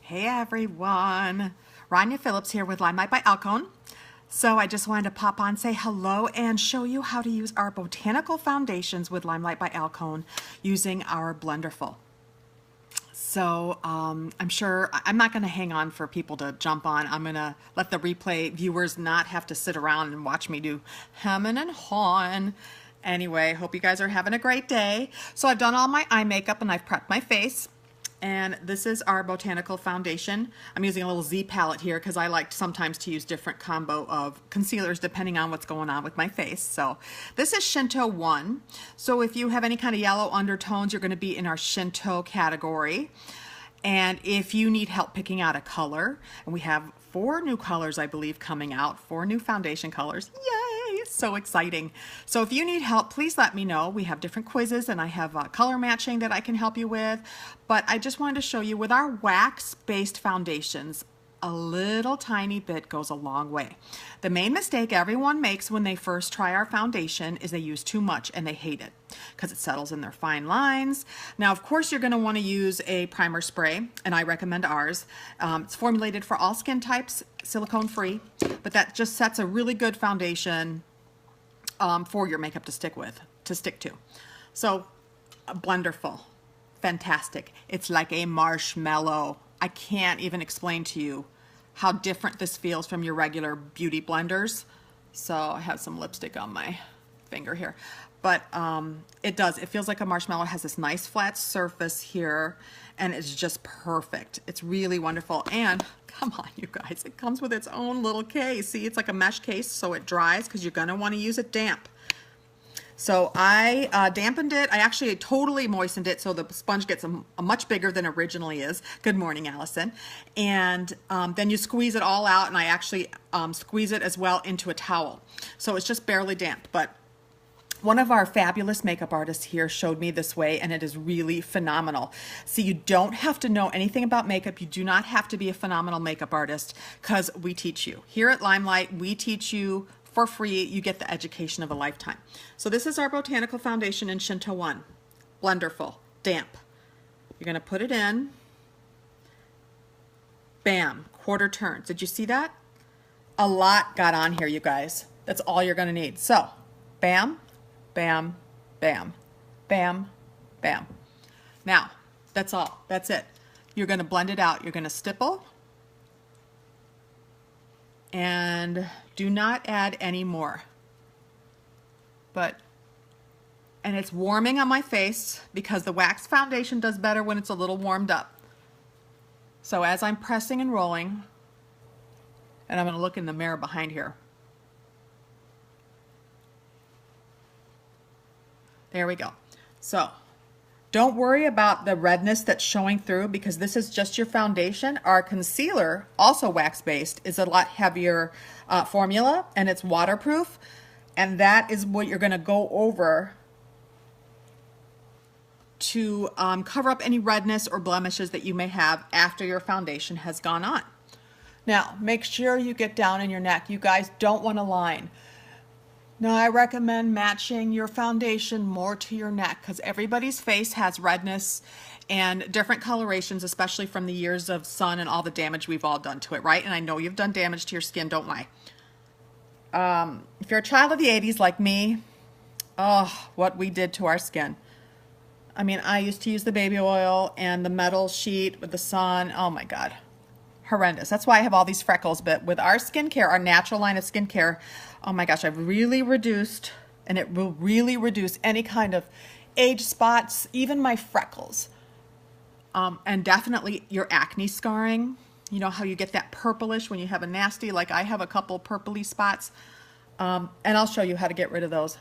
Hey everyone, Rania Phillips here with LimeLight by Alcone. So I just wanted to pop on, say hello, and show you how to use our botanical foundations with LimeLight by Alcone using our Blenderful. So I'm sure I'm not going to hang on for people to jump on. I'm going to let the replay viewers not have to sit around and watch me do hemming and hawing. Anyway, hope you guys are having a great day. So I've done all my eye makeup and I've prepped my face. And this is our botanical foundation. I'm using a little Z palette here because I like sometimes to use different combo of concealers depending on what's going on with my face. So this is Shinto 1. So if you have any kind of yellow undertones, you're going to be in our Shinto category. And if you need help picking out a color, and we have 4 new colors, I believe, coming out, 4 new foundation colors. Yay! So exciting. So if you need help, please let me know. We have different quizzes and I have color matching that I can help you with. But I just wanted to show you with our wax-based foundations, a little tiny bit goes a long way. The main mistake everyone makes when they first try our foundation is they use too much and they hate it because it settles in their fine lines. Now, of course, you're going to want to use a primer spray, and I recommend ours. It's formulated for all skin types, silicone free, but that just sets a really good foundation for your makeup to stick to. So, Blenderful, fantastic. It's like a marshmallow. I can't even explain to you how different this feels from your regular beauty blenders. So I have some lipstick on my finger here. But it does. It feels like a marshmallow. It has this nice flat surface here, and it's just perfect. It's really wonderful. And come on, you guys, it comes with its own little case. See, it's like a mesh case, so it dries because you're going to want to use it damp. So I dampened it. I actually totally moistened it so the sponge gets a much bigger than originally is. Good morning, Allison. And then you squeeze it all out, and I actually squeeze it as well into a towel. So it's just barely damp. But one of our fabulous makeup artists here showed me this way, and it is really phenomenal. See, you don't have to know anything about makeup. You do not have to be a phenomenal makeup artist because we teach you. Here at LimeLight, we teach you for free. You get the education of a lifetime. So this is our botanical foundation in Shinto 1. Blenderful, damp. You're going to put it in. Bam, quarter turns. Did you see that? A lot got on here, you guys. That's all you're going to need. So, bam, bam, bam, bam, bam. Now, that's all. That's it. You're going to blend it out. You're going to stipple. And do not add any more. And it's warming on my face because the wax foundation does better when it's a little warmed up. So as I'm pressing and rolling, and I'm going to look in the mirror behind here. There we go. So don't worry about the redness that's showing through because this is just your foundation. Our concealer, also wax-based, is a lot heavier formula, and it's waterproof. And that is what you're going to go over to cover up any redness or blemishes that you may have after your foundation has gone on. Now, make sure you get down in your neck. You guys don't want a line. Now, I recommend matching your foundation more to your neck because everybody's face has redness and different colorations, especially from the years of sun and all the damage we've all done to it, right? And I know you've done damage to your skin, don't lie. If you're a child of the 80s like me, oh, what we did to our skin. I mean, I used to use the baby oil and the metal sheet with the sun. Oh my God. Horrendous. That's why I have all these freckles. But with our skincare, our natural line of skincare, oh my gosh, I've really reduced, and it will really reduce any kind of age spots, even my freckles. And definitely your acne scarring. You know how you get that purplish when you have a nasty, like I have a couple purpley spots. And I'll show you how to get rid of those.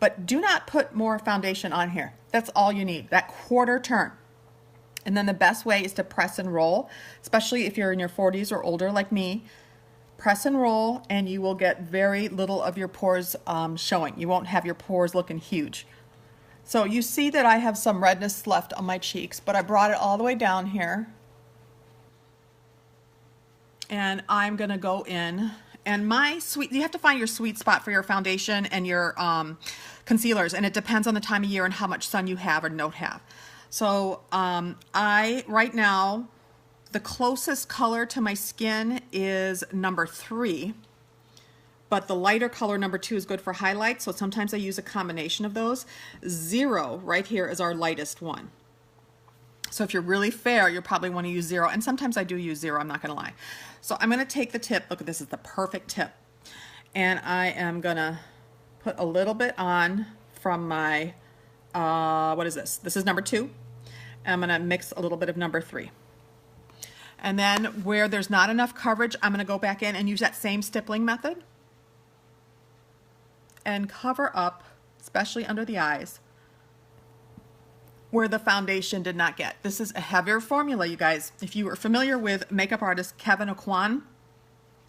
But do not put more foundation on here. That's all you need, that quarter turn. And then the best way is to press and roll, especially if you're in your 40s or older like me. Press and roll, and you will get very little of your pores showing. You won't have your pores looking huge. So you see that I have some redness left on my cheeks, but I brought it all the way down here. And I'm going to go in. And you have to find your sweet spot for your foundation and your concealers, and it depends on the time of year and how much sun you have or don't have. So right now, The closest color to my skin is number 3, but the lighter color number 2 is good for highlights, so sometimes I use a combination of those. 0 right here is our lightest one. So if you're really fair, you'll probably want to use 0, and sometimes I do use 0, I'm not going to lie. So I'm going to take the tip, look at this, is the perfect tip, and I am going to put a little bit on from my, what is this? This is number 2. I'm going to mix a little bit of number 3. And then where there's not enough coverage, I'm going to go back in and use that same stippling method and cover up, especially under the eyes, where the foundation did not get. This is a heavier formula, you guys. If you were familiar with makeup artist Kevin Alcone,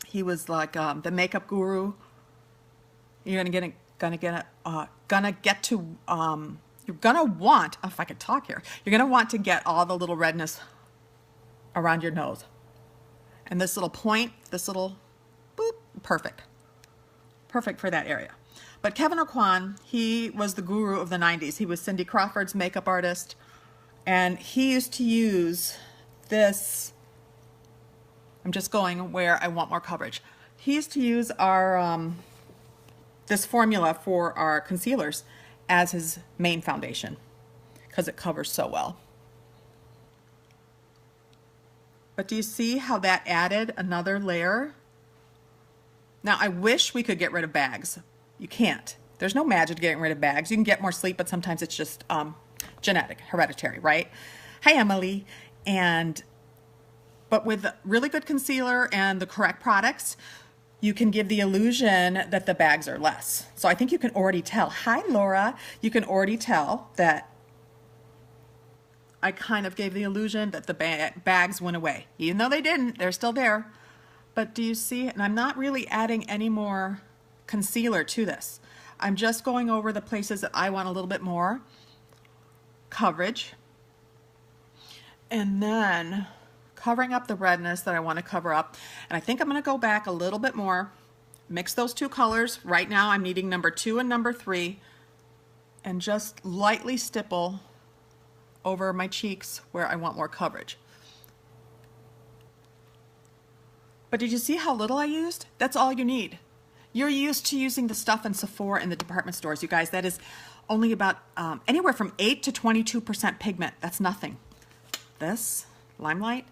he was like the makeup guru. You're gonna want, if I could talk here, you're gonna want to get all the little redness around your nose. And this little point, this little boop, perfect. Perfect for that area. But Kevin Alcone, he was the guru of the 90s. He was Cindy Crawford's makeup artist. And he used to use this, I'm just going where I want more coverage. He used to use our, this formula for our concealers as his main foundation because it covers so well. But do you see how that added another layer? Now I wish we could get rid of bags. You can't. There's no magic to getting rid of bags. You can get more sleep, but sometimes it's just genetic, hereditary, right? Hi, Emily. But with really good concealer and the correct products, you can give the illusion that the bags are less. So I think you can already tell. Hi, Laura. You can already tell that I kind of gave the illusion that the bags went away. Even though they didn't, they're still there. But do you see? And I'm not really adding any more concealer to this. I'm just going over the places that I want a little bit more coverage. And then covering up the redness that I want to cover up. And I think I'm going to go back a little bit more, mix those two colors. Right now I'm needing number 2 and number 3, and just lightly stipple over my cheeks where I want more coverage. But did you see how little I used? That's all you need. You're used to using the stuff in Sephora in the department stores, you guys. That is only about anywhere from 8 to 22% pigment. That's nothing. This, LimeLight,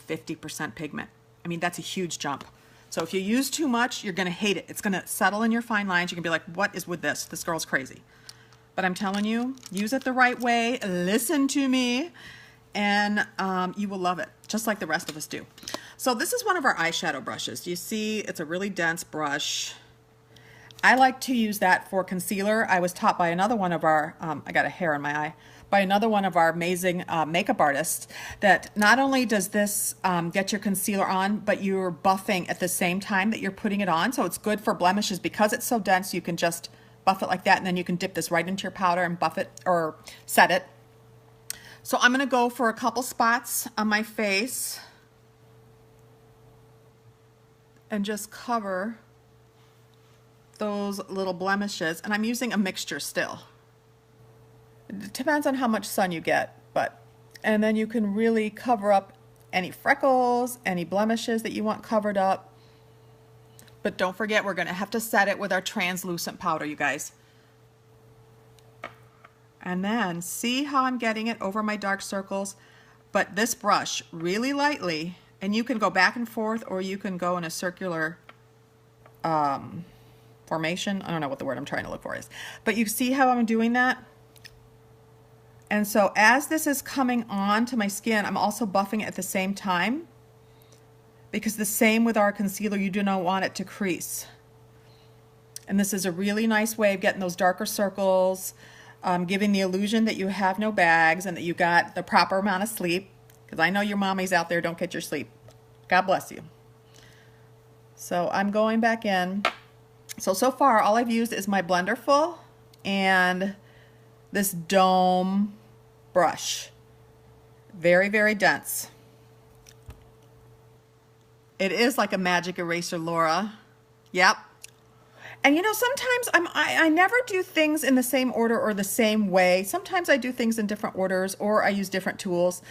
50% pigment. I mean, that's a huge jump. So if you use too much, you're gonna hate it. It's gonna settle in your fine lines. You're gonna be like, what is with this? This girl's crazy. But I'm telling you, use it the right way, listen to me, and you will love it, just like the rest of us do. So this is one of our eyeshadow brushes. You see, it's a really dense brush. I like to use that for concealer. I was taught by another one of our, I got a hair in my eye, by another one of our amazing makeup artists, that not only does this get your concealer on, but you're buffing at the same time that you're putting it on. So it's good for blemishes because it's so dense. You can just buff it like that, and then you can dip this right into your powder and buff it or set it. So I'm going to go for a couple spots on my face and just cover those little blemishes. And I'm using a mixture still. It depends on how much sun you get, and then you can really cover up any freckles, any blemishes that you want covered up. But don't forget, we're going to have to set it with our translucent powder, you guys. And then see how I'm getting it over my dark circles. But this brush, really lightly, and you can go back and forth, or you can go in a circular formation. I don't know what the word I'm trying to look for is. But you see how I'm doing that? And so as this is coming on to my skin, I'm also buffing it at the same time. Because the same with our concealer, you do not want it to crease. And this is a really nice way of getting those darker circles, giving the illusion that you have no bags and that you got the proper amount of sleep. Because I know your mommies out there don't get your sleep. God bless you. So I'm going back in. So far all I've used is my Blenderful and this dome brush. Very, very dense. It is like a magic eraser, Laura. Yep. And you know, sometimes I never do things in the same order or the same way. Sometimes I do things in different orders, or I use different tools.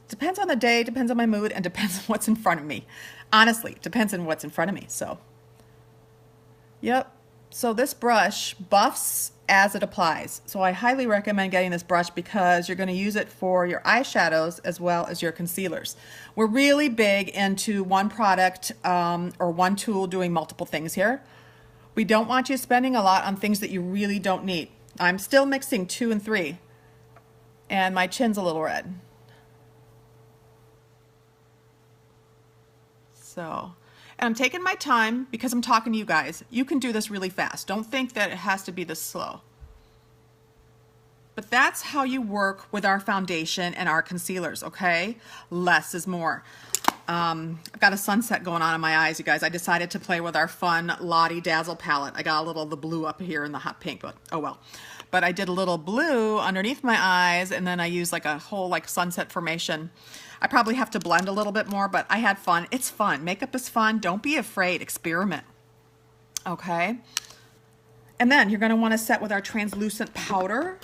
Depends on the day, depends on my mood, and depends on what's in front of me. Honestly, it depends on what's in front of me. So, yep. So this brush buffs as it applies. So I highly recommend getting this brush because you're going to use it for your eyeshadows as well as your concealers. We're really big into one product or one tool doing multiple things here. We don't want you spending a lot on things that you really don't need. I'm still mixing 2 and 3, and my chin's a little red. So, and I'm taking my time because I'm talking to you guys. You can do this really fast. Don't think that it has to be this slow. But that's how you work with our foundation and our concealers, okay? Less is more. I've got a sunset going on in my eyes, you guys. I decided to play with our fun Lottie Dazzle palette. I got a little of the blue up here in the hot pink, but oh well. But I did a little blue underneath my eyes, and then I used like a whole like sunset formation. I probably have to blend a little bit more, but I had fun. It's fun. Makeup is fun. Don't be afraid. Experiment. Okay? And then you're going to want to set with our translucent powder.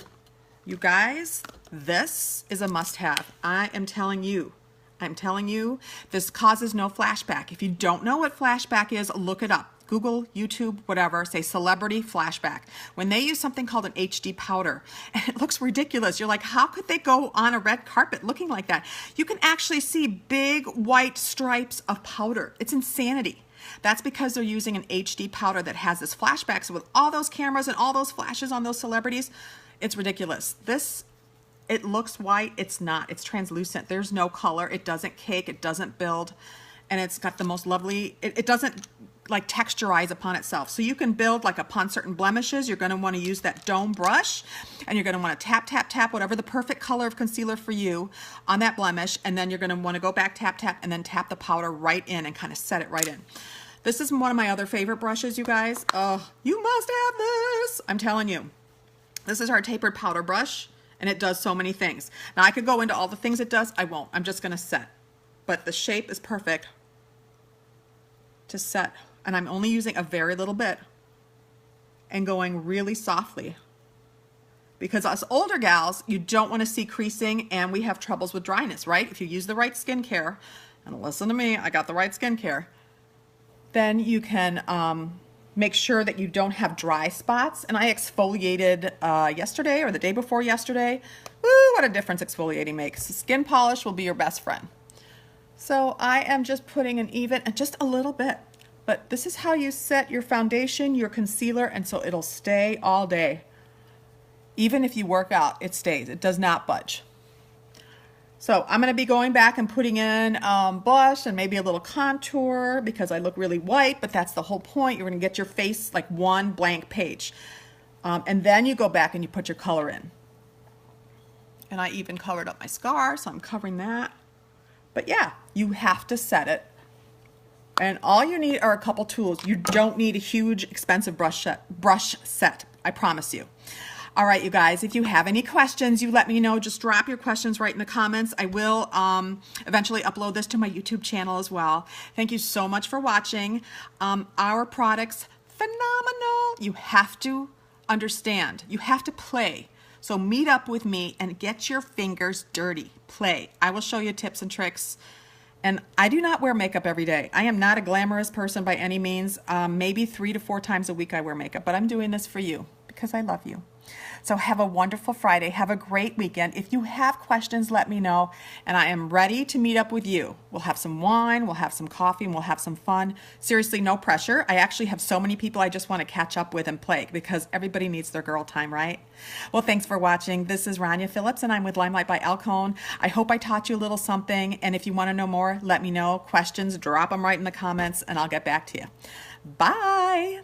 You guys, this is a must-have. I am telling you. I'm telling you, this causes no flashback. If you don't know what flashback is, look it up. Google, YouTube, whatever, say celebrity flashback. When they use something called an HD powder, and it looks ridiculous, you're like, how could they go on a red carpet looking like that? You can actually see big white stripes of powder. It's insanity. That's because they're using an HD powder that has this flashback. So with all those cameras and all those flashes on those celebrities, it's ridiculous. This, it looks white. It's not. It's translucent. There's no color. It doesn't cake. It doesn't build. And it's got the most lovely, it doesn't like texturize upon itself. So you can build like upon certain blemishes. You're going to want to use that dome brush, and you're going to want to tap, tap, tap, whatever the perfect color of concealer for you on that blemish. And then you're going to want to go back, tap, tap, and then tap the powder right in and kind of set it right in. This is one of my other favorite brushes, you guys. Oh, you must have this. I'm telling you. This is our tapered powder brush, and it does so many things. Now I could go into all the things it does. I won't. I'm just going to set. But the shape is perfect to set. And I'm only using a very little bit and going really softly. Because us older gals, you don't want to see creasing, and we have troubles with dryness, right? If you use the right skincare, and listen to me, I got the right skincare, then you can make sure that you don't have dry spots. And I exfoliated yesterday or the day before yesterday. Woo, what a difference exfoliating makes. Skin polish will be your best friend. So I am just putting an even, just a little bit. But this is how you set your foundation, your concealer, and so it'll stay all day. Even if you work out, it stays. It does not budge. So I'm going to be going back and putting in blush and maybe a little contour because I look really white, but that's the whole point. You're going to get your face like one blank page. And then you go back and you put your color in. And I even colored up my scar, so I'm covering that. But yeah, you have to set it. And all you need are a couple tools. You don't need a huge, expensive brush set. I promise you. All right, you guys, if you have any questions, you let me know. Just drop your questions right in the comments. I will eventually upload this to my YouTube channel as well. Thank you so much for watching. Our products, phenomenal. You have to understand. You have to play. So meet up with me and get your fingers dirty. Play. I will show you tips and tricks. And I do not wear makeup every day. I am not a glamorous person by any means. Maybe 3 to 4 times a week I wear makeup, but I'm doing this for you because I love you. So have a wonderful Friday. Have a great weekend. If you have questions, let me know, and I am ready to meet up with you. We'll have some wine, we'll have some coffee, and we'll have some fun. Seriously, no pressure. I actually have so many people I just want to catch up with and play because everybody needs their girl time, right? Well, thanks for watching. This is Rania Phillips, and I'm with LimeLight by Alcone. I hope I taught you a little something, and if you want to know more, let me know. Questions, drop them right in the comments, and I'll get back to you. Bye.